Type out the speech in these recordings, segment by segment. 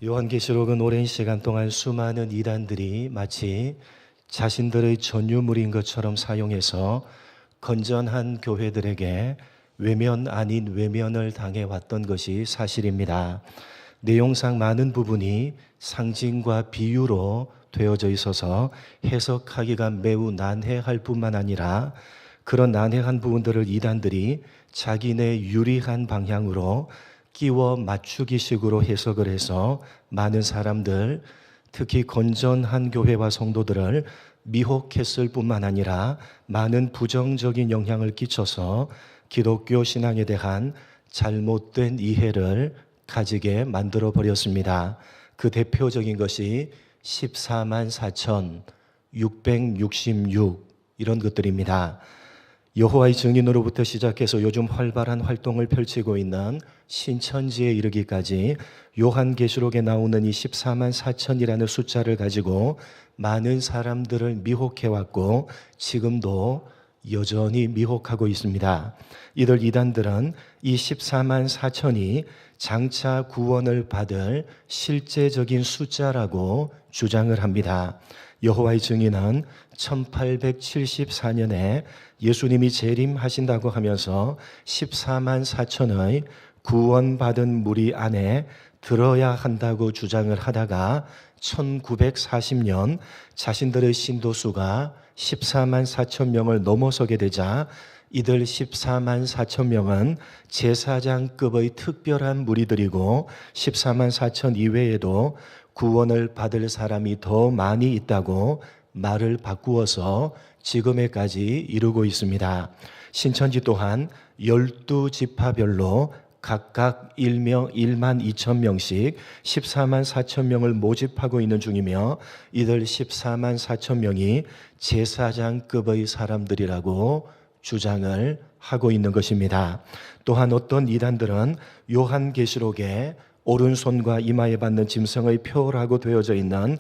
요한계시록은 오랜 시간 동안 수많은 이단들이 마치 자신들의 전유물인 것처럼 사용해서 건전한 교회들에게 외면 아닌 외면을 당해왔던 것이 사실입니다. 내용상 많은 부분이 상징과 비유로 되어져 있어서 해석하기가 매우 난해할 뿐만 아니라 그런 난해한 부분들을 이단들이 자기네 유리한 방향으로 끼워 맞추기식으로 해석을 해서 많은 사람들, 특히 건전한 교회와 성도들을 미혹했을 뿐만 아니라 많은 부정적인 영향을 끼쳐서 기독교 신앙에 대한 잘못된 이해를 가지게 만들어 버렸습니다. 그 대표적인 것이 14만 4,666 이런 것들입니다. 여호와의 증인으로부터 시작해서 요즘 활발한 활동을 펼치고 있는 신천지에 이르기까지 요한계시록에 나오는 이 14만 4천이라는 숫자를 가지고 많은 사람들을 미혹해왔고 지금도 여전히 미혹하고 있습니다. 이들 이단들은 이 14만 4천이 장차 구원을 받을 실제적인 숫자라고 주장을 합니다. 여호와의 증인은 1874년에 예수님이 재림하신다고 하면서 14만 4천의 구원받은 무리 안에 들어야 한다고 주장을 하다가 1940년 자신들의 신도수가 14만 4천 명을 넘어서게 되자 이들 14만 4천 명은 제사장급의 특별한 무리들이고 14만 4천 이외에도 구원을 받을 사람이 더 많이 있다고 말을 바꾸어서 지금에까지 이르고 있습니다. 신천지 또한 12지파별로 각각 1만 2천 명씩 14만 4천 명을 모집하고 있는 중이며 이들 14만 4천 명이 제사장급의 사람들이라고 주장을 하고 있는 것입니다. 또한 어떤 이단들은 요한계시록에 오른손과 이마에 받는 짐승의 표라고 되어져 있는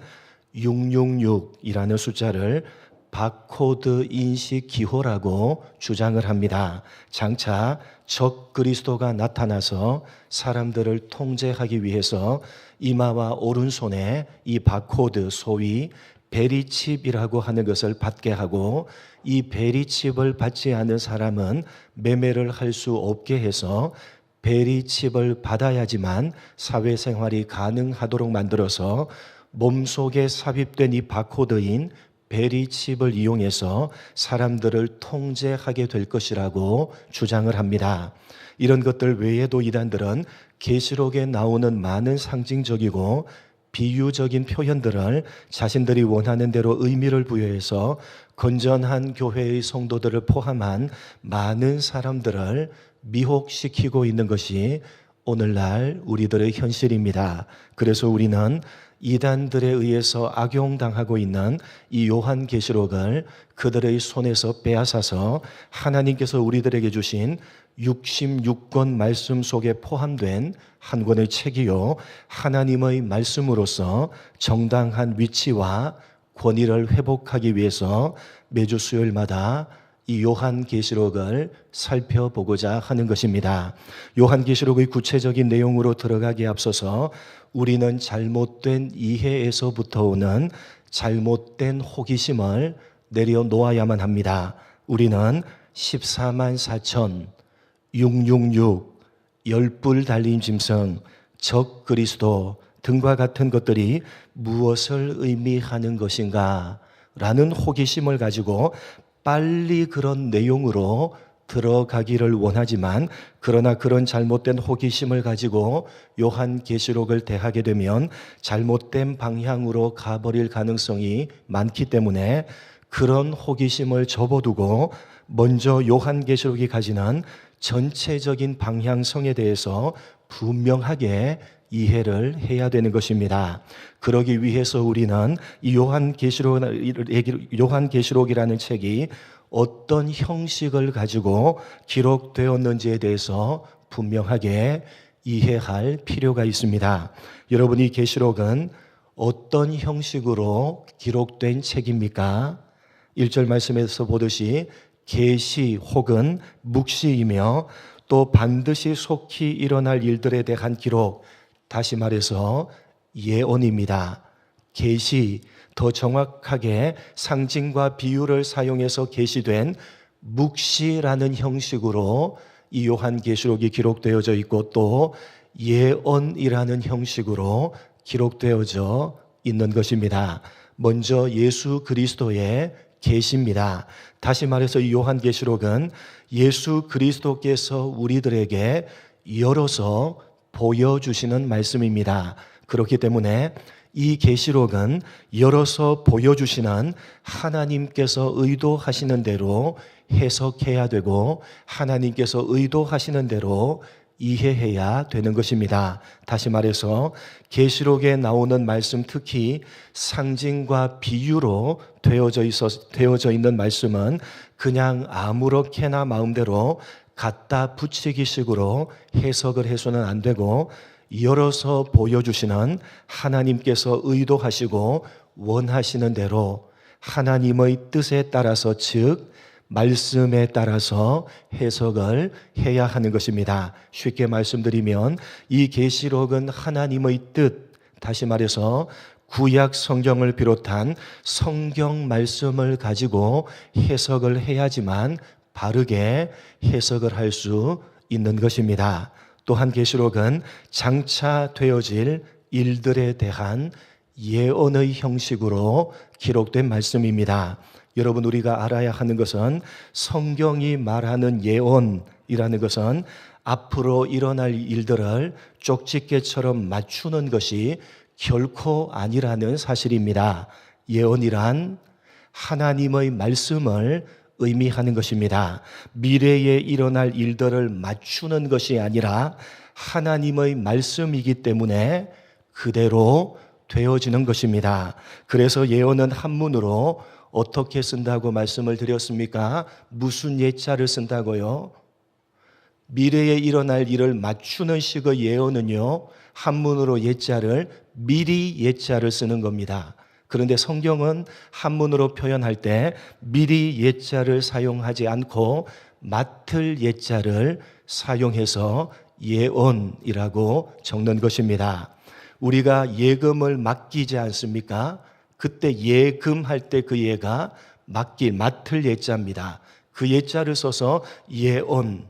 666이라는 숫자를 바코드 인식 기호라고 주장을 합니다. 장차 적 그리스도가 나타나서 사람들을 통제하기 위해서 이마와 오른손에 이 바코드, 소위 베리칩이라고 하는 것을 받게 하고 이 베리칩을 받지 않은 사람은 매매를 할 수 없게 해서 베리칩을 받아야지만 사회생활이 가능하도록 만들어서 몸속에 삽입된 이 바코드인 베리칩을 이용해서 사람들을 통제하게 될 것이라고 주장을 합니다. 이런 것들 외에도 이단들은 계시록에 나오는 많은 상징적이고 비유적인 표현들을 자신들이 원하는 대로 의미를 부여해서 건전한 교회의 성도들을 포함한 많은 사람들을 미혹시키고 있는 것이 오늘날 우리들의 현실입니다. 그래서 우리는 이단들에 의해서 악용당하고 있는 이 요한계시록을 그들의 손에서 빼앗아서 하나님께서 우리들에게 주신 66권 말씀 속에 포함된 한 권의 책이요 하나님의 말씀으로서 정당한 위치와 권위를 회복하기 위해서 매주 수요일마다 이 요한계시록을 살펴보고자 하는 것입니다. 요한계시록의 구체적인 내용으로 들어가기에 앞서서 우리는 잘못된 이해에서부터 오는 잘못된 호기심을 내려놓아야만 합니다. 우리는 14만 4천, 666, 열불 달린 짐승, 적 그리스도 등과 같은 것들이 무엇을 의미하는 것인가 라는 호기심을 가지고 빨리 그런 내용으로 들어가기를 원하지만 그러나 그런 잘못된 호기심을 가지고 요한계시록을 대하게 되면 잘못된 방향으로 가버릴 가능성이 많기 때문에 그런 호기심을 접어두고 먼저 요한계시록이 가지는 전체적인 방향성에 대해서 분명하게 이해를 해야 되는 것입니다. 그러기 위해서 우리는 이 요한계시록이라는 책이 어떤 형식을 가지고 기록되었는지에 대해서 분명하게 이해할 필요가 있습니다. 여러분, 이 계시록은 어떤 형식으로 기록된 책입니까? 1절 말씀에서 보듯이 계시 혹은 묵시이며 또 반드시 속히 일어날 일들에 대한 기록, 다시 말해서 예언입니다. 계시, 더 정확하게 상징과 비유를 사용해서 계시된 묵시라는 형식으로 이 요한계시록이 기록되어져 있고 또 예언이라는 형식으로 기록되어져 있는 것입니다. 먼저 예수 그리스도의 계시입니다. 다시 말해서 이 요한계시록은 예수 그리스도께서 우리들에게 열어서 보여주시는 말씀입니다. 그렇기 때문에 이 계시록은 열어서 보여주시는 하나님께서 의도하시는 대로 해석해야 되고 하나님께서 의도하시는 대로 이해해야 되는 것입니다. 다시 말해서 계시록에 나오는 말씀, 특히 상징과 비유로 되어져 있는 말씀은 그냥 아무렇게나 마음대로 갖다 붙이기식으로 해석을 해서는 안 되고 열어서 보여주시는 하나님께서 의도하시고 원하시는 대로 하나님의 뜻에 따라서, 즉 말씀에 따라서 해석을 해야 하는 것입니다. 쉽게 말씀드리면 이 계시록은 하나님의 뜻, 다시 말해서 구약 성경을 비롯한 성경 말씀을 가지고 해석을 해야지만 바르게 해석을 할 수 있는 것입니다. 또한 계시록은 장차 되어질 일들에 대한 예언의 형식으로 기록된 말씀입니다. 여러분, 우리가 알아야 하는 것은 성경이 말하는 예언이라는 것은 앞으로 일어날 일들을 쪽집게처럼 맞추는 것이 결코 아니라는 사실입니다. 예언이란 하나님의 말씀을 의미하는 것입니다. 미래에 일어날 일들을 맞추는 것이 아니라 하나님의 말씀이기 때문에 그대로 되어지는 것입니다. 그래서 예언은 한문으로 어떻게 쓴다고 말씀을 드렸습니까? 무슨 예자를 쓴다고요? 미래에 일어날 일을 맞추는 식의 예언은요, 한문으로 예자를 미리 예자를 쓰는 겁니다. 그런데 성경은 한문으로 표현할 때 미리 예자를 사용하지 않고 맡을 예자를 사용해서 예언이라고 적는 것입니다. 우리가 예금을 맡기지 않습니까? 그때 예금할 때 그 예가 맡을 예자입니다. 그 예자를 써서 예언.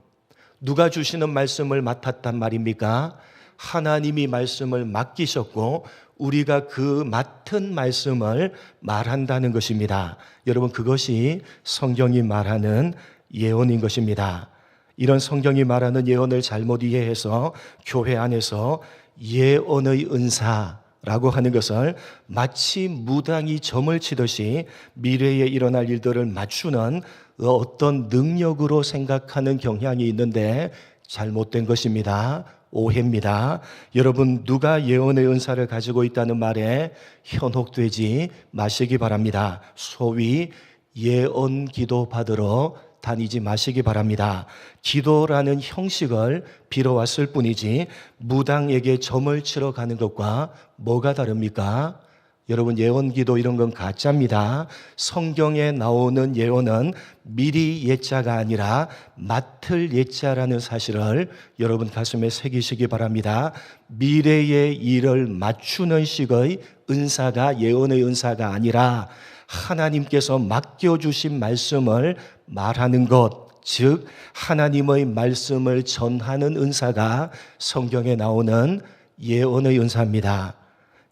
누가 주시는 말씀을 맡았단 말입니까? 하나님이 말씀을 맡기셨고 우리가 그 맡은 말씀을 말한다는 것입니다. 여러분, 그것이 성경이 말하는 예언인 것입니다. 이런 성경이 말하는 예언을 잘못 이해해서 교회 안에서 예언의 은사라고 하는 것을 마치 무당이 점을 치듯이 미래에 일어날 일들을 맞추는 어떤 능력으로 생각하는 경향이 있는데 잘못된 것입니다. 오해입니다. 여러분, 누가 예언의 은사를 가지고 있다는 말에 현혹되지 마시기 바랍니다. 소위 예언 기도 받으러 다니지 마시기 바랍니다. 기도라는 형식을 빌어왔을 뿐이지 무당에게 점을 치러 가는 것과 뭐가 다릅니까? 여러분, 예언 기도 이런 건 가짜입니다. 성경에 나오는 예언은 미리 예자가 아니라 맡을 예자라는 사실을 여러분 가슴에 새기시기 바랍니다. 미래의 일을 맞추는 식의 은사가 예언의 은사가 아니라 하나님께서 맡겨주신 말씀을 말하는 것, 즉 하나님의 말씀을 전하는 은사가 성경에 나오는 예언의 은사입니다.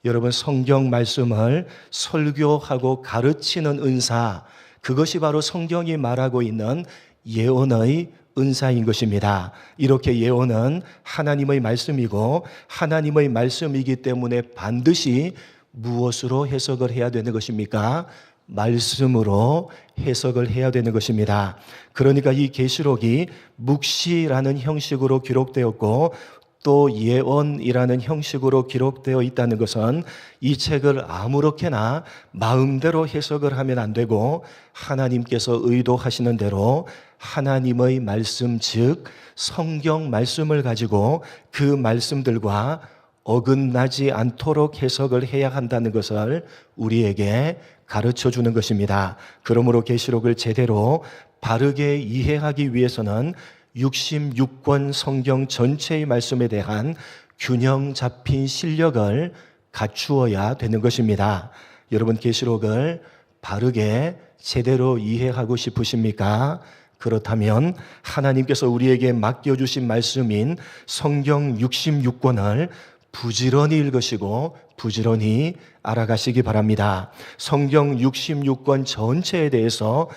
여러분, 성경 말씀을 설교하고 가르치는 은사, 그것이 바로 성경이 말하고 있는 예언의 은사인 것입니다. 이렇게 예언은 하나님의 말씀이고 하나님의 말씀이기 때문에 반드시 무엇으로 해석을 해야 되는 것입니까? 말씀으로 해석을 해야 되는 것입니다. 그러니까 이 계시록이 묵시라는 형식으로 기록되었고 또 예언이라는 형식으로 기록되어 있다는 것은 이 책을 아무렇게나 마음대로 해석을 하면 안 되고 하나님께서 의도하시는 대로 하나님의 말씀, 즉 성경 말씀을 가지고 그 말씀들과 어긋나지 않도록 해석을 해야 한다는 것을 우리에게 가르쳐 주는 것입니다. 그러므로 계시록을 제대로 바르게 이해하기 위해서는 66권 성경 전체의 말씀에 대한 균형 잡힌 실력을 갖추어야 되는 것입니다. 여러분, 계시록을 바르게 제대로 이해하고 싶으십니까? 그렇다면 하나님께서 우리에게 맡겨주신 말씀인 성경 66권을 부지런히 읽으시고 부지런히 알아가시기 바랍니다. 성경 66권 전체에 대해서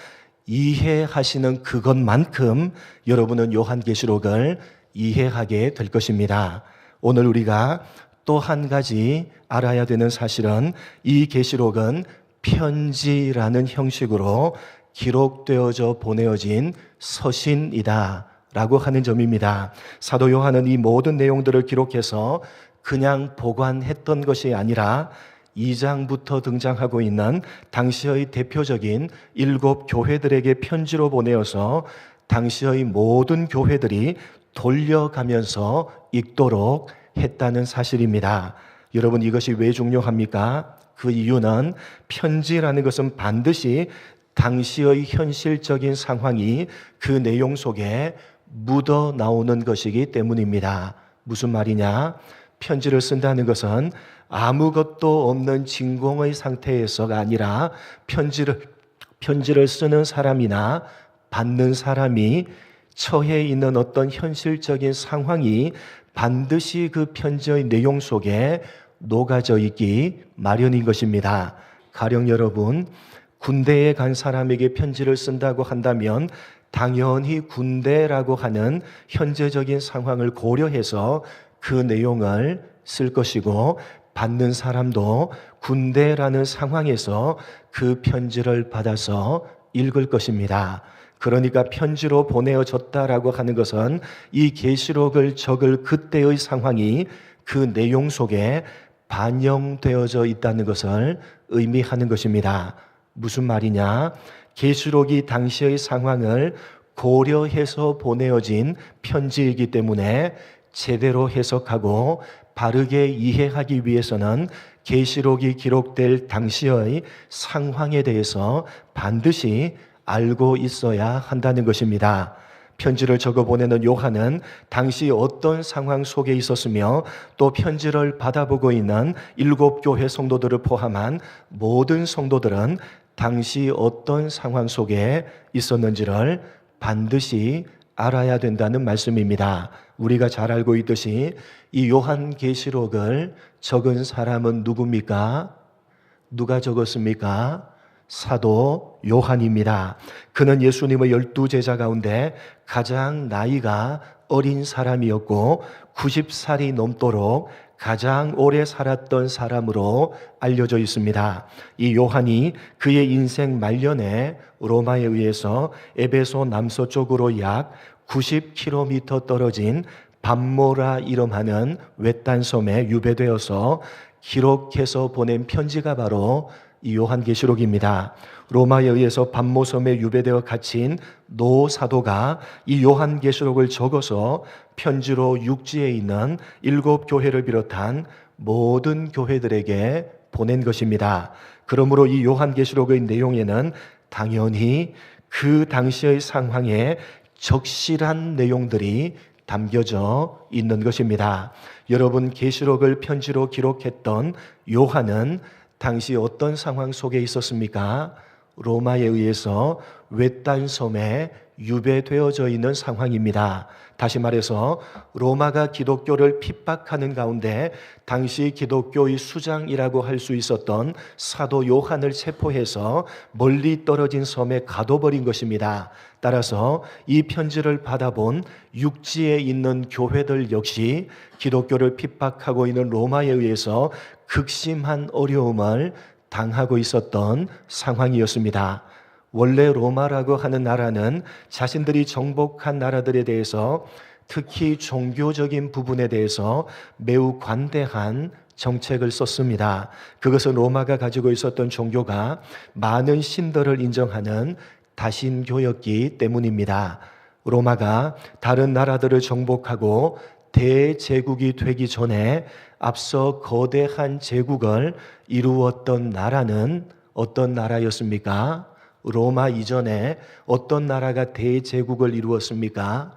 이해하시는 그것만큼 여러분은 요한계시록을 이해하게 될 것입니다. 오늘 우리가 또 한 가지 알아야 되는 사실은 이 계시록은 편지라는 형식으로 기록되어져 보내어진 서신이다 라고 하는 점입니다. 사도 요한은 이 모든 내용들을 기록해서 그냥 보관했던 것이 아니라 2장부터 등장하고 있는 당시의 대표적인 7 교회들에게 편지로 보내어서 당시의 모든 교회들이 돌려가면서 읽도록 했다는 사실입니다. 여러분, 이것이 왜 중요합니까? 그 이유는 편지라는 것은 반드시 당시의 현실적인 상황이 그 내용 속에 묻어 나오는 것이기 때문입니다. 무슨 말이냐? 편지를 쓴다는 것은 아무것도 없는 진공의 상태에서가 아니라 편지를 쓰는 사람이나 받는 사람이 처해 있는 어떤 현실적인 상황이 반드시 그 편지의 내용 속에 녹아져 있기 마련인 것입니다. 가령 여러분, 군대에 간 사람에게 편지를 쓴다고 한다면 당연히 군대라고 하는 현재적인 상황을 고려해서 그 내용을 쓸 것이고, 받는 사람도 군대라는 상황에서 그 편지를 받아서 읽을 것입니다. 그러니까 편지로 보내어졌다라고 하는 것은 이 계시록을 적을 그때의 상황이 그 내용 속에 반영되어져 있다는 것을 의미하는 것입니다. 무슨 말이냐? 계시록이 당시의 상황을 고려해서 보내어진 편지이기 때문에 제대로 해석하고 바르게 이해하기 위해서는 계시록이 기록될 당시의 상황에 대해서 반드시 알고 있어야 한다는 것입니다. 편지를 적어 보내는 요한은 당시 어떤 상황 속에 있었으며 또 편지를 받아보고 있는 7 교회 성도들을 포함한 모든 성도들은 당시 어떤 상황 속에 있었는지를 반드시 알아야 된다는 말씀입니다. 우리가 잘 알고 있듯이 이 요한계시록을 적은 사람은 누굽니까? 누가 적었습니까? 사도 요한입니다. 그는 예수님의 12제자 가운데 가장 나이가 어린 사람이었고 90살이 넘도록 가장 오래 살았던 사람으로 알려져 있습니다. 이 요한이 그의 인생 말년에 로마에 의해서 에베소 남서쪽으로 약 90km 떨어진 밤모라 이름하는 외딴 섬에 유배되어서 기록해서 보낸 편지가 바로 이 요한계시록입니다. 로마에 의해서 밤모섬에 유배되어 갇힌 노 사도가 이 요한계시록을 적어서 편지로 육지에 있는 7 교회를 비롯한 모든 교회들에게 보낸 것입니다. 그러므로 이 요한계시록의 내용에는 당연히 그 당시의 상황에 적실한 내용들이 담겨져 있는 것입니다. 여러분, 계시록을 편지로 기록했던 요한은 당시 어떤 상황 속에 있었습니까? 로마에 의해서 외딴 섬에 유배되어져 있는 상황입니다. 다시 말해서 로마가 기독교를 핍박하는 가운데 당시 기독교의 수장이라고 할 수 있었던 사도 요한을 체포해서 멀리 떨어진 섬에 가둬버린 것입니다. 따라서 이 편지를 받아본 육지에 있는 교회들 역시 기독교를 핍박하고 있는 로마에 의해서 극심한 어려움을 당하고 있었던 상황이었습니다. 원래 로마라고 하는 나라는 자신들이 정복한 나라들에 대해서 특히 종교적인 부분에 대해서 매우 관대한 정책을 썼습니다. 그것은 로마가 가지고 있었던 종교가 많은 신들을 인정하는 다신교였기 때문입니다. 로마가 다른 나라들을 정복하고 대제국이 되기 전에 앞서 거대한 제국을 이루었던 나라는 어떤 나라였습니까? 로마 이전에 어떤 나라가 대제국을 이루었습니까?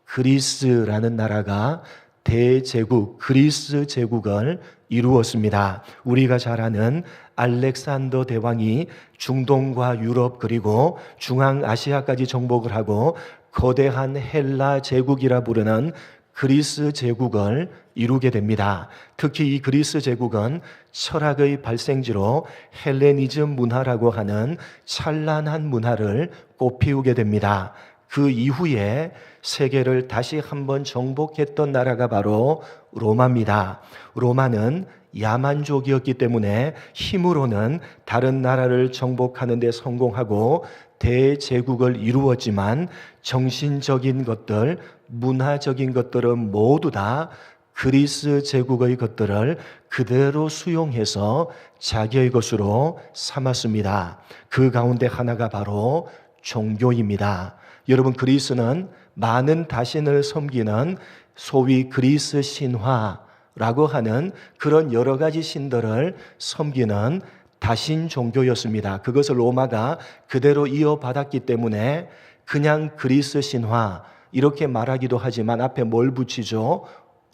그리스라는 나라가 대제국 그리스 제국을 이루었습니다. 우리가 잘 아는 알렉산더 대왕이 중동과 유럽 그리고 중앙아시아까지 정복을 하고 거대한 헬라 제국이라 부르는 그리스 제국을 이루게 됩니다. 특히 이 그리스 제국은 철학의 발생지로 헬레니즘 문화라고 하는 찬란한 문화를 꽃피우게 됩니다. 그 이후에 세계를 다시 한번 정복했던 나라가 바로 로마입니다. 로마는 야만족이었기 때문에 힘으로는 다른 나라를 정복하는 데 성공하고 대제국을 이루었지만 정신적인 것들, 문화적인 것들은 모두 다 그리스 제국의 것들을 그대로 수용해서 자기의 것으로 삼았습니다. 그 가운데 하나가 바로 종교입니다. 여러분, 그리스는 많은 다신을 섬기는 소위 그리스 신화라고 하는 그런 여러 가지 신들을 섬기는 다신 종교였습니다. 그것을 로마가 그대로 이어받았기 때문에 그냥 그리스 신화 이렇게 말하기도 하지만 앞에 뭘 붙이죠?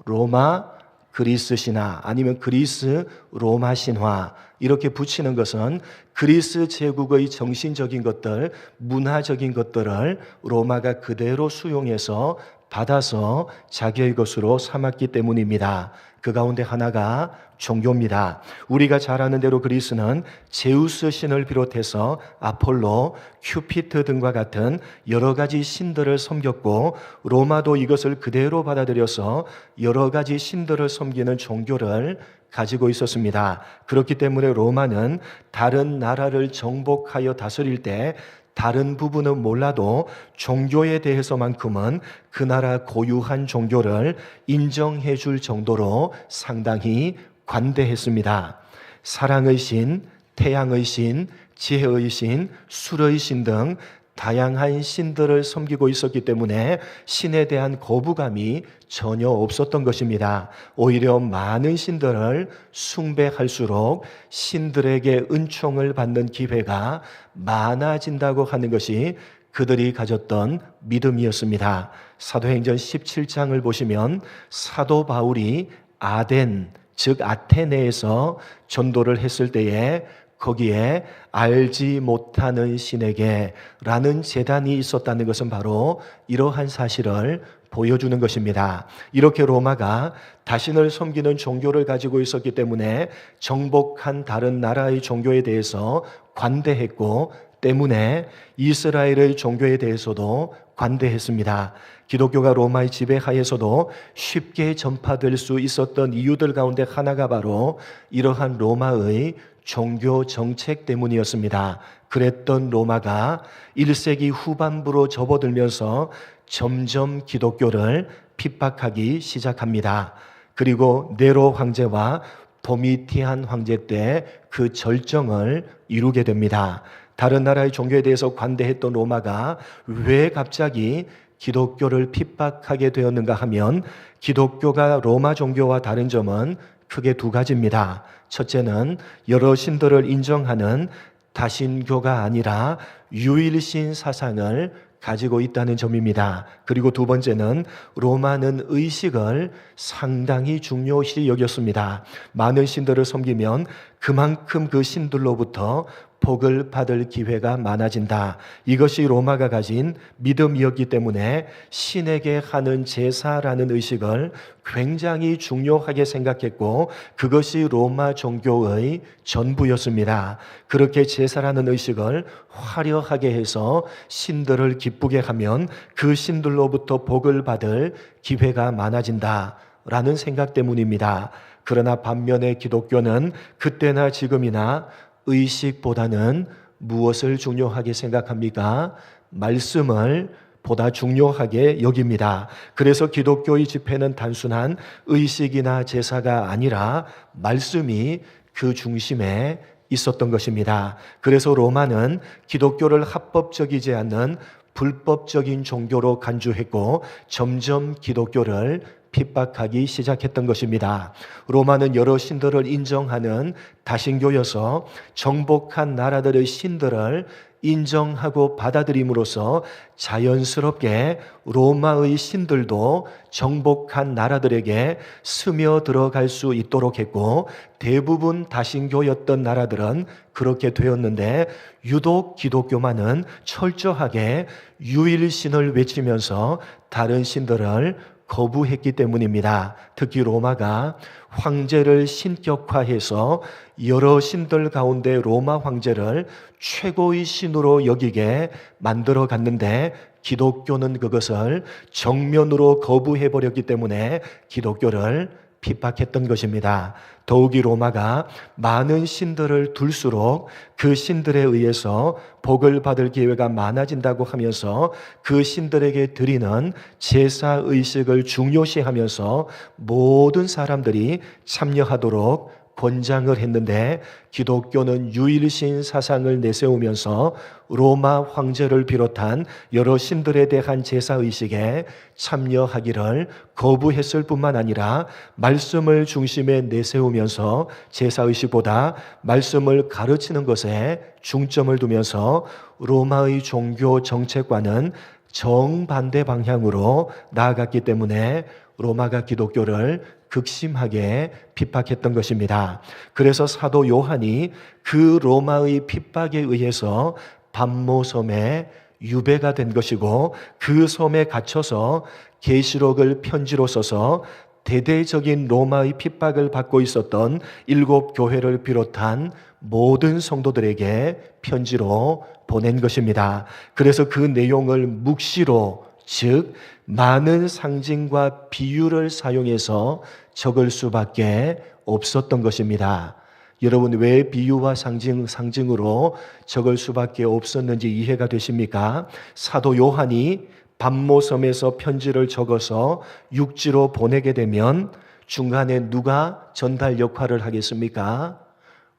로마 그리스 신화 아니면 그리스 로마 신화 이렇게 붙이는 것은 그리스 제국의 정신적인 것들, 문화적인 것들을 로마가 그대로 수용해서 받아서 자기의 것으로 삼았기 때문입니다. 그 가운데 하나가 종교입니다. 우리가 잘 아는 대로 그리스는 제우스 신을 비롯해서 아폴로, 큐피트 등과 같은 여러 가지 신들을 섬겼고 로마도 이것을 그대로 받아들여서 여러 가지 신들을 섬기는 종교를 가지고 있었습니다. 그렇기 때문에 로마는 다른 나라를 정복하여 다스릴 때 다른 부분은 몰라도 종교에 대해서만큼은 그 나라 고유한 종교를 인정해 줄 정도로 상당히 관대했습니다. 사랑의 신, 태양의 신, 지혜의 신, 술의 신 등 다양한 신들을 섬기고 있었기 때문에 신에 대한 거부감이 전혀 없었던 것입니다. 오히려 많은 신들을 숭배할수록 신들에게 은총을 받는 기회가 많아진다고 하는 것이 그들이 가졌던 믿음이었습니다. 사도행전 17장을 보시면 사도 바울이 아덴, 즉 아테네에서 전도를 했을 때에 거기에 알지 못하는 신에게 라는 제단이 있었다는 것은 바로 이러한 사실을 보여주는 것입니다. 이렇게 로마가 자신을 섬기는 종교를 가지고 있었기 때문에 정복한 다른 나라의 종교에 대해서 관대했고 때문에 이스라엘의 종교에 대해서도 관대했습니다. 기독교가 로마의 지배하에서도 쉽게 전파될 수 있었던 이유들 가운데 하나가 바로 이러한 로마의 종교 정책 때문이었습니다. 그랬던 로마가 1세기 후반부로 접어들면서 점점 기독교를 핍박하기 시작합니다. 그리고 네로 황제와 도미티안 황제 때 그 절정을 이루게 됩니다. 다른 나라의 종교에 대해서 관대했던 로마가 왜 갑자기 기독교를 핍박하게 되었는가 하면 기독교가 로마 종교와 다른 점은 크게 두 가지입니다. 첫째는 여러 신들을 인정하는 다신교가 아니라 유일신 사상을 가지고 있다는 점입니다. 그리고 두 번째는 로마는 의식을 상당히 중요시 여겼습니다. 많은 신들을 섬기면 그만큼 그 신들로부터 복을 받을 기회가 많아진다. 이것이 로마가 가진 믿음이었기 때문에 신에게 하는 제사라는 의식을 굉장히 중요하게 생각했고 그것이 로마 종교의 전부였습니다. 그렇게 제사라는 의식을 화려하게 해서 신들을 기쁘게 하면 그 신들로부터 복을 받을 기회가 많아진다라는 생각 때문입니다. 그러나 반면에 기독교는 그때나 지금이나 의식보다는 무엇을 중요하게 생각합니까? 말씀을 보다 중요하게 여깁니다. 그래서 기독교의 집회는 단순한 의식이나 제사가 아니라 말씀이 그 중심에 있었던 것입니다. 그래서 로마는 기독교를 합법적이지 않는 불법적인 종교로 간주했고 점점 기독교를 핍박하기 시작했던 것입니다. 로마는 여러 신들을 인정하는 다신교여서 정복한 나라들의 신들을 인정하고 받아들임으로써 자연스럽게 로마의 신들도 정복한 나라들에게 스며들어갈 수 있도록 했고, 대부분 다신교였던 나라들은 그렇게 되었는데 유독 기독교만은 철저하게 유일신을 외치면서 다른 신들을 거부했기 때문입니다. 특히 로마가 황제를 신격화해서 여러 신들 가운데 로마 황제를 최고의 신으로 여기게 만들어 갔는데, 기독교는 그것을 정면으로 거부해버렸기 때문에 기독교를 핍박했던 것입니다. 더욱이 로마가 많은 신들을 둘수록 그 신들에 의해서 복을 받을 기회가 많아진다고 하면서 그 신들에게 드리는 제사 의식을 중요시하면서 모든 사람들이 참여하도록 권장을 했는데, 기독교는 유일신 사상을 내세우면서 로마 황제를 비롯한 여러 신들에 대한 제사의식에 참여하기를 거부했을 뿐만 아니라 말씀을 중심에 내세우면서 제사의식보다 말씀을 가르치는 것에 중점을 두면서 로마의 종교 정책과는 정반대 방향으로 나아갔기 때문에 로마가 기독교를 극심하게 핍박했던 것입니다. 그래서 사도 요한이 그 로마의 핍박에 의해서 밤모섬에 유배가 된 것이고, 그 섬에 갇혀서 계시록을 편지로 써서 대대적인 로마의 핍박을 받고 있었던 7 교회를 비롯한 모든 성도들에게 편지로 보낸 것입니다. 그래서 그 내용을 묵시로, 즉 많은 상징과 비유를 사용해서 적을 수밖에 없었던 것입니다. 여러분, 왜 비유와 상징으로 적을 수밖에 없었는지 이해가 되십니까? 사도 요한이 밤모섬에서 편지를 적어서 육지로 보내게 되면 중간에 누가 전달 역할을 하겠습니까?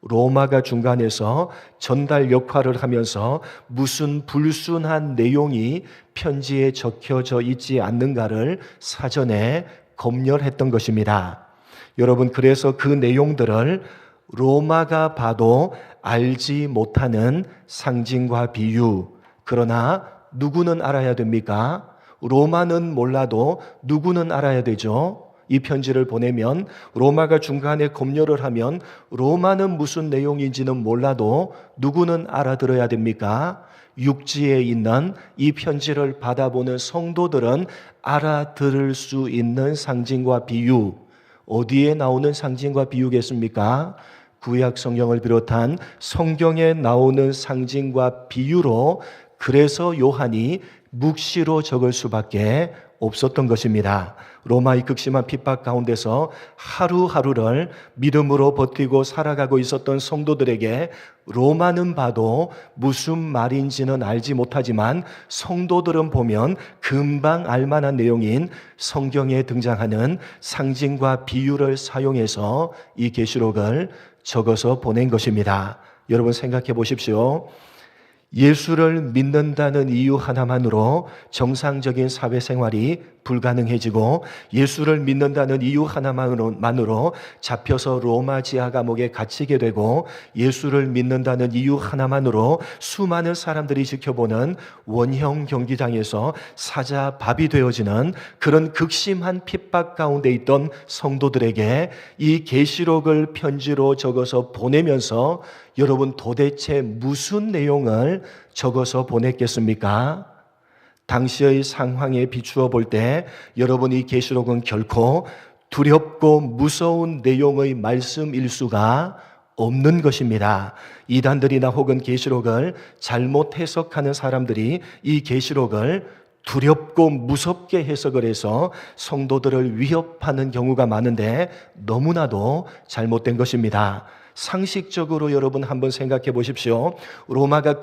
로마가 중간에서 전달 역할을 하면서 무슨 불순한 내용이 편지에 적혀져 있지 않는가를 사전에 검열했던 것입니다. 여러분, 그래서 그 내용들을 로마가 봐도 알지 못하는 상징과 비유, 그러나 누구는 알아야 됩니까? 로마는 몰라도 누구는 알아야 되죠. 이 편지를 보내면 로마가 중간에 검열을 하면 로마는 무슨 내용인지는 몰라도 누구는 알아들어야 됩니까? 육지에 있는 이 편지를 받아보는 성도들은 알아들을 수 있는 상징과 비유, 어디에 나오는 상징과 비유겠습니까? 구약 성경을 비롯한 성경에 나오는 상징과 비유로, 그래서 요한이 묵시로 적을 수밖에 없었던 것입니다. 로마의 극심한 핍박 가운데서 하루하루를 믿음으로 버티고 살아가고 있었던 성도들에게 로마는 봐도 무슨 말인지는 알지 못하지만 성도들은 보면 금방 알만한 내용인 성경에 등장하는 상징과 비유를 사용해서 이 계시록을 적어서 보낸 것입니다. 여러분, 생각해 보십시오. 예수를 믿는다는 이유 하나만으로 정상적인 사회생활이 불가능해지고, 예수를 믿는다는 이유 하나만으로 잡혀서 로마 지하 감옥에 갇히게 되고, 예수를 믿는다는 이유 하나만으로 수많은 사람들이 지켜보는 원형 경기장에서 사자밥이 되어지는 그런 극심한 핍박 가운데 있던 성도들에게 이 계시록을 편지로 적어서 보내면서 여러분, 도대체 무슨 내용을 적어서 보냈겠습니까? 당시의 상황에 비추어 볼 때 여러분, 이 계시록은 결코 두렵고 무서운 내용의 말씀일 수가 없는 것입니다. 이단들이나 혹은 계시록을 잘못 해석하는 사람들이 이 계시록을 두렵고 무섭게 해석을 해서 성도들을 위협하는 경우가 많은데 너무나도 잘못된 것입니다. 상식적으로 여러분 한번 생각해 보십시오. 로마의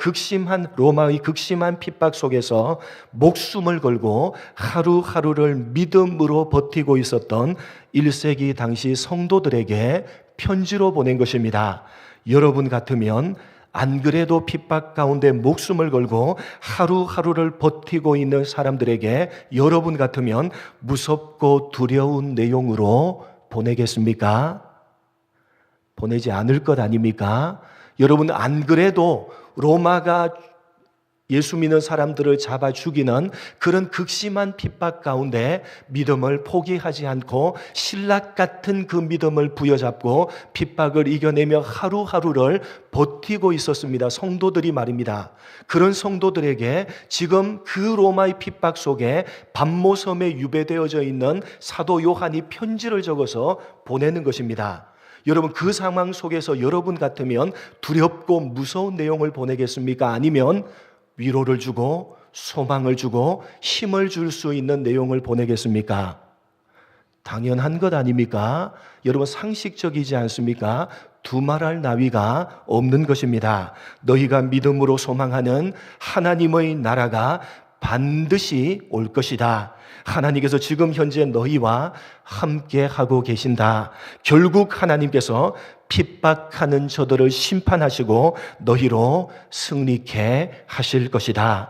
극심한 핍박 속에서 목숨을 걸고 하루하루를 믿음으로 버티고 있었던 1세기 당시 성도들에게 편지로 보낸 것입니다. 여러분 같으면 안 그래도 핍박 가운데 목숨을 걸고 하루하루를 버티고 있는 사람들에게 여러분 같으면 무섭고 두려운 내용으로 보내겠습니까? 보내지 않을 것 아닙니까? 여러분, 안 그래도 로마가 예수 믿는 사람들을 잡아 죽이는 그런 극심한 핍박 가운데 믿음을 포기하지 않고 신락 같은 그 믿음을 부여잡고 핍박을 이겨내며 하루하루를 버티고 있었습니다. 성도들이 말입니다. 그런 성도들에게 지금 그 로마의 핍박 속에 밤모섬에 유배되어져 있는 사도 요한이 편지를 적어서 보내는 것입니다. 여러분, 그 상황 속에서 여러분 같으면 두렵고 무서운 내용을 보내겠습니까? 아니면 위로를 주고 소망을 주고 힘을 줄 수 있는 내용을 보내겠습니까? 당연한 것 아닙니까? 여러분, 상식적이지 않습니까? 두말할 나위가 없는 것입니다. 너희가 믿음으로 소망하는 하나님의 나라가 반드시 올 것이다. 하나님께서 지금 현재 너희와 함께 하고 계신다. 결국 하나님께서 핍박하는 저들을 심판하시고 너희로 승리케 하실 것이다.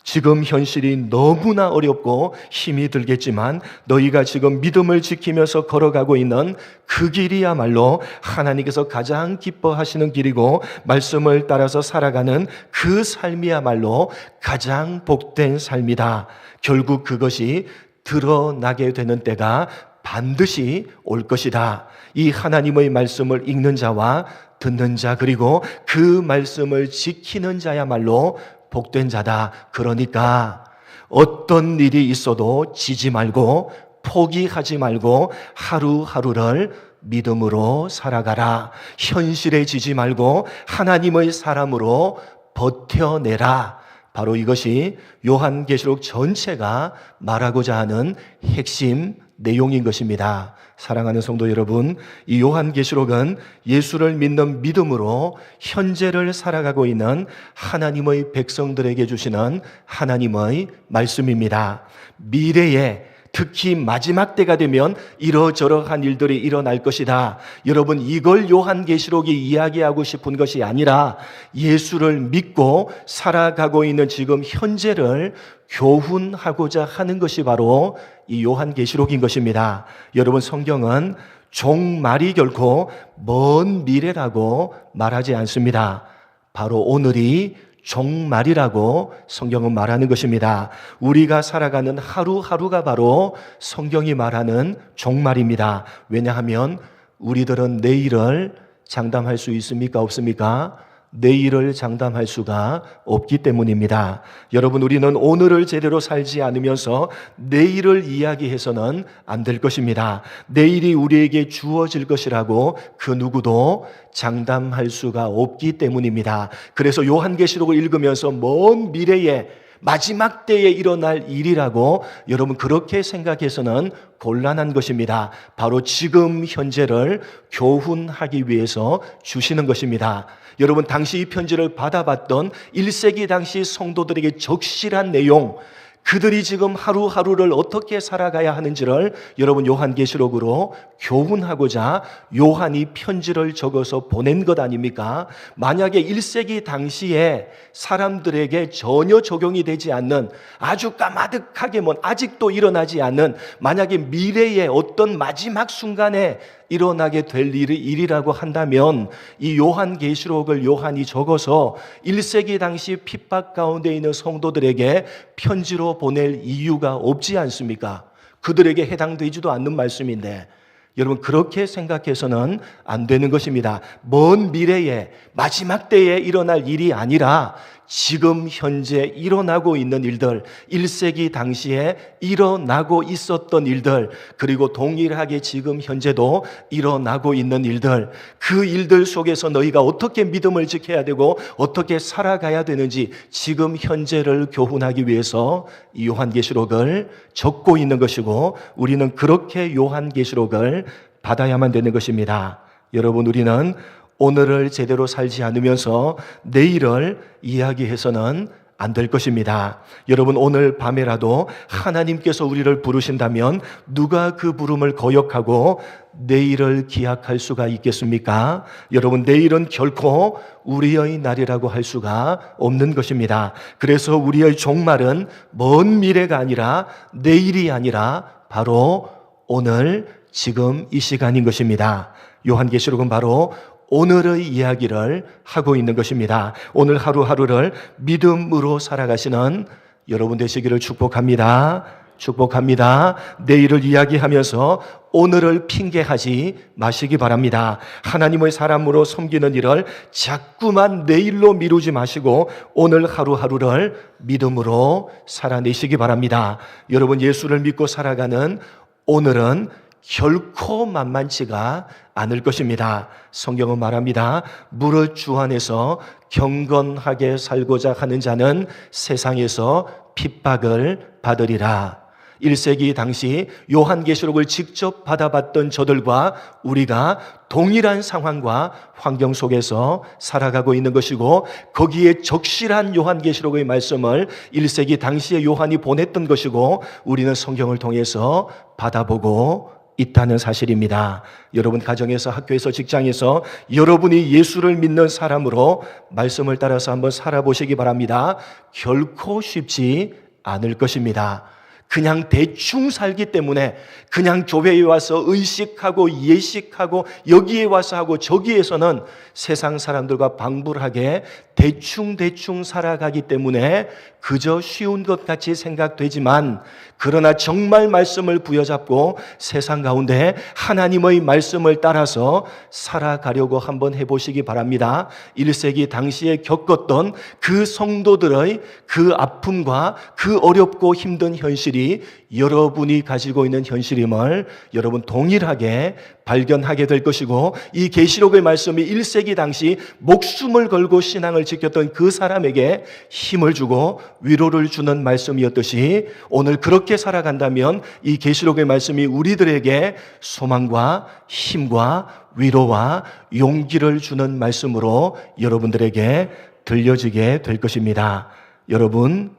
지금 현실이 너무나 어렵고 힘이 들겠지만 너희가 지금 믿음을 지키면서 걸어가고 있는 그 길이야말로 하나님께서 가장 기뻐하시는 길이고 말씀을 따라서 살아가는 그 삶이야말로 가장 복된 삶이다. 결국 그것이 드러나게 되는 때가 반드시 올 것이다. 이 하나님의 말씀을 읽는 자와 듣는 자 그리고 그 말씀을 지키는 자야말로 복된 자다. 그러니까 어떤 일이 있어도 지지 말고 포기하지 말고 하루하루를 믿음으로 살아가라. 현실에 지지 말고 하나님의 사람으로 버텨내라. 바로 이것이 요한계시록 전체가 말하고자 하는 핵심 내용인 것입니다. 사랑하는 성도 여러분, 이 요한계시록은 예수를 믿는 믿음으로 현재를 살아가고 있는 하나님의 백성들에게 주시는 하나님의 말씀입니다. 미래에 특히 마지막 때가 되면 이러저러한 일들이 일어날 것이다. 여러분, 이걸 요한계시록이 이야기하고 싶은 것이 아니라 예수를 믿고 살아가고 있는 지금 현재를 교훈하고자 하는 것이 바로 이 요한계시록인 것입니다. 여러분, 성경은 종말이 결코 먼 미래라고 말하지 않습니다. 바로 오늘이 종말이라고 성경은 말하는 것입니다. 우리가 살아가는 하루하루가 바로 성경이 말하는 종말입니다. 왜냐하면 우리들은 내일을 장담할 수 있습니까? 없습니까? 내일을 장담할 수가 없기 때문입니다. 여러분, 우리는 오늘을 제대로 살지 않으면서 내일을 이야기해서는 안 될 것입니다. 내일이 우리에게 주어질 것이라고 그 누구도 장담할 수가 없기 때문입니다. 그래서 요한계시록을 읽으면서 먼 미래에 마지막 때에 일어날 일이라고 여러분 그렇게 생각해서는 곤란한 것입니다. 바로 지금 현재를 교훈하기 위해서 주시는 것입니다. 여러분, 당시 이 편지를 받아봤던 1세기 당시 성도들에게 적실한 내용, 그들이 지금 하루하루를 어떻게 살아가야 하는지를 여러분 요한계시록으로 교훈하고자 요한이 편지를 적어서 보낸 것 아닙니까? 만약에 1세기 당시에 사람들에게 전혀 적용이 되지 않는 아주 까마득하게 아직도 일어나지 않는 만약에 미래의 어떤 마지막 순간에 일어나게 될 일이라고 한다면 이 요한계시록을 요한이 적어서 1세기 당시 핍박 가운데 있는 성도들에게 편지로 보낼 이유가 없지 않습니까? 그들에게 해당되지도 않는 말씀인데 여러분 그렇게 생각해서는 안 되는 것입니다. 먼 미래에 마지막 때에 일어날 일이 아니라 지금 현재 일어나고 있는 일들, 1세기 당시에 일어나고 있었던 일들, 그리고 동일하게 지금 현재도 일어나고 있는 일들, 그 일들 속에서 너희가 어떻게 믿음을 지켜야 되고 어떻게 살아가야 되는지 지금 현재를 교훈하기 위해서 이 요한계시록을 적고 있는 것이고 우리는 그렇게 요한계시록을 받아야만 되는 것입니다. 여러분, 우리는 오늘을 제대로 살지 않으면서 내일을 이야기해서는 안 될 것입니다. 여러분, 오늘 밤에라도 하나님께서 우리를 부르신다면 누가 그 부름을 거역하고 내일을 기약할 수가 있겠습니까? 여러분, 내일은 결코 우리의 날이라고 할 수가 없는 것입니다. 그래서 우리의 종말은 먼 미래가 아니라 내일이 아니라 바로 오늘, 지금 이 시간인 것입니다. 요한계시록은 바로 오늘의 이야기를 하고 있는 것입니다. 오늘 하루하루를 믿음으로 살아가시는 여러분 되시기를 축복합니다. 축복합니다. 내일을 이야기하면서 오늘을 핑계하지 마시기 바랍니다. 하나님의 사람으로 섬기는 일을 자꾸만 내일로 미루지 마시고 오늘 하루하루를 믿음으로 살아내시기 바랍니다. 여러분, 예수를 믿고 살아가는 오늘은 결코 만만치가 않을 것입니다. 성경은 말합니다. 무릇 주 안에서 경건하게 살고자 하는 자는 세상에서 핍박을 받으리라. 1세기 당시 요한계시록을 직접 받아봤던 저들과 우리가 동일한 상황과 환경 속에서 살아가고 있는 것이고, 거기에 적실한 요한계시록의 말씀을 1세기 당시에 요한이 보냈던 것이고, 우리는 성경을 통해서 받아보고 있다는 사실입니다. 여러분, 가정에서, 학교에서, 직장에서 여러분이 예수를 믿는 사람으로 말씀을 따라서 한번 살아보시기 바랍니다. 결코 쉽지 않을 것입니다. 그냥 대충 살기 때문에, 그냥 교회에 와서 의식하고 예식하고 여기에 와서 하고 저기에서는 세상 사람들과 방불하게 대충 살아가기 때문에 그저 쉬운 것 같이 생각되지만, 그러나 정말 말씀을 부여잡고 세상 가운데 하나님의 말씀을 따라서 살아가려고 한번 해보시기 바랍니다. 1세기 당시에 겪었던 그 성도들의 그 아픔과 그 어렵고 힘든 현실이 여러분이 가지고 있는 현실임을 여러분 동일하게 발견하게 될 것이고, 이 계시록의 말씀이 1세기 당시 목숨을 걸고 신앙을 지켰던 그 사람에게 힘을 주고 위로를 주는 말씀이었듯이, 오늘 그렇게 살아간다면 이 계시록의 말씀이 우리들에게 소망과 힘과 위로와 용기를 주는 말씀으로 여러분들에게 들려지게 될 것입니다. 여러분,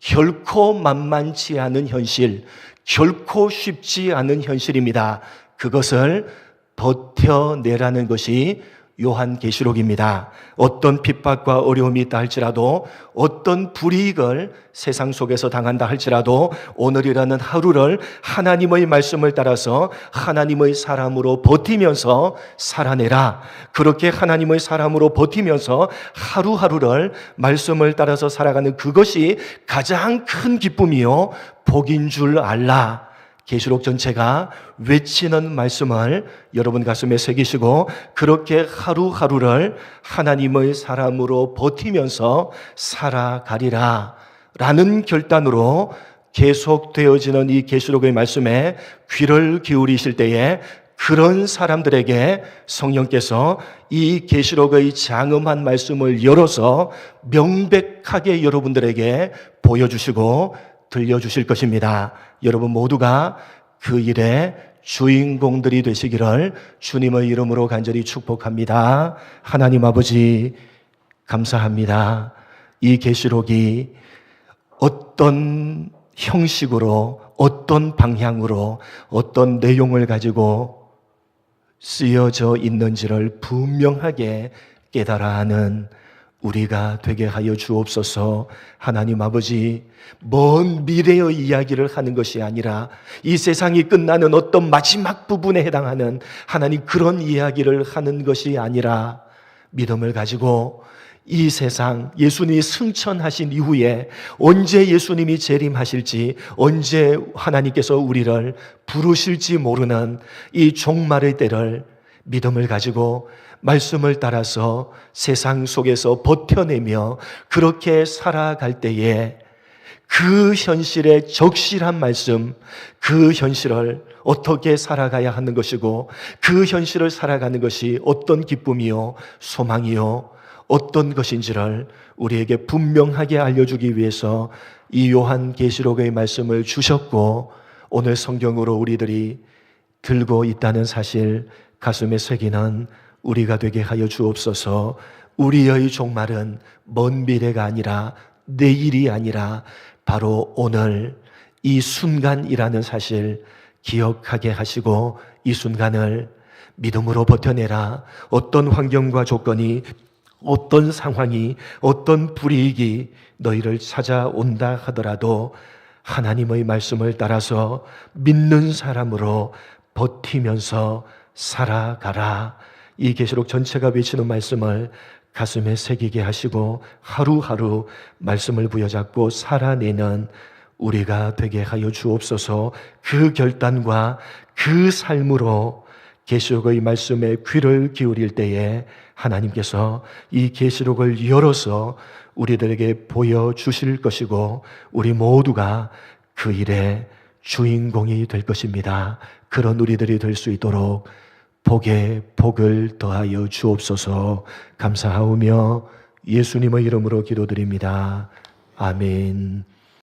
결코 만만치 않은 현실, 결코 쉽지 않은 현실입니다. 그것을 버텨내라는 것이 요한계시록입니다. 어떤 핍박과 어려움이 있다 할지라도, 어떤 불이익을 세상 속에서 당한다 할지라도 오늘이라는 하루를 하나님의 말씀을 따라서 하나님의 사람으로 버티면서 살아내라. 그렇게 하나님의 사람으로 버티면서 하루하루를 말씀을 따라서 살아가는 그것이 가장 큰 기쁨이요 복인 줄 알라. 계시록 전체가 외치는 말씀을 여러분 가슴에 새기시고, 그렇게 하루하루를 하나님의 사람으로 버티면서 살아가리라 라는 결단으로 계속되어지는 이 계시록의 말씀에 귀를 기울이실 때에, 그런 사람들에게 성령께서 이 계시록의 장엄한 말씀을 열어서 명백하게 여러분들에게 보여주시고 들려주실 것입니다. 여러분 모두가 그 일의 주인공들이 되시기를 주님의 이름으로 간절히 축복합니다. 하나님 아버지, 감사합니다. 이 계시록이 어떤 형식으로, 어떤 방향으로, 어떤 내용을 가지고 쓰여져 있는지를 분명하게 깨달아 하는 우리가 되게 하여 주옵소서. 하나님 아버지, 먼 미래의 이야기를 하는 것이 아니라 이 세상이 끝나는 어떤 마지막 부분에 해당하는 하나님 그런 이야기를 하는 것이 아니라, 믿음을 가지고 이 세상 예수님이 승천하신 이후에 언제 예수님이 재림하실지, 언제 하나님께서 우리를 부르실지 모르는 이 종말의 때를 믿음을 가지고 말씀을 따라서 세상 속에서 버텨내며 그렇게 살아갈 때에 그 현실의 적실한 말씀, 그 현실을 어떻게 살아가야 하는 것이고, 그 현실을 살아가는 것이 어떤 기쁨이요 소망이요 어떤 것인지를 우리에게 분명하게 알려주기 위해서 이 요한계시록의 말씀을 주셨고, 오늘 성경으로 우리들이 들고 있다는 사실 가슴에 새기는 우리가 되게 하여 주옵소서. 우리의 종말은 먼 미래가 아니라 내일이 아니라 바로 오늘 이 순간이라는 사실 기억하게 하시고 이 순간을 믿음으로 버텨내라. 어떤 환경과 조건이, 어떤 상황이, 어떤 불이익이 너희를 찾아온다 하더라도 하나님의 말씀을 따라서 믿는 사람으로 버티면서 살아가라. 이 계시록 전체가 외치는 말씀을 가슴에 새기게 하시고 하루하루 말씀을 부여잡고 살아내는 우리가 되게 하여 주옵소서. 그 결단과 그 삶으로 계시록의 말씀에 귀를 기울일 때에 하나님께서 이 계시록을 열어서 우리들에게 보여주실 것이고 우리 모두가 그 일의 주인공이 될 것입니다. 그런 우리들이 될 수 있도록 복에 복을 더하여 주옵소서. 감사하오며 예수님의 이름으로 기도드립니다. 아멘.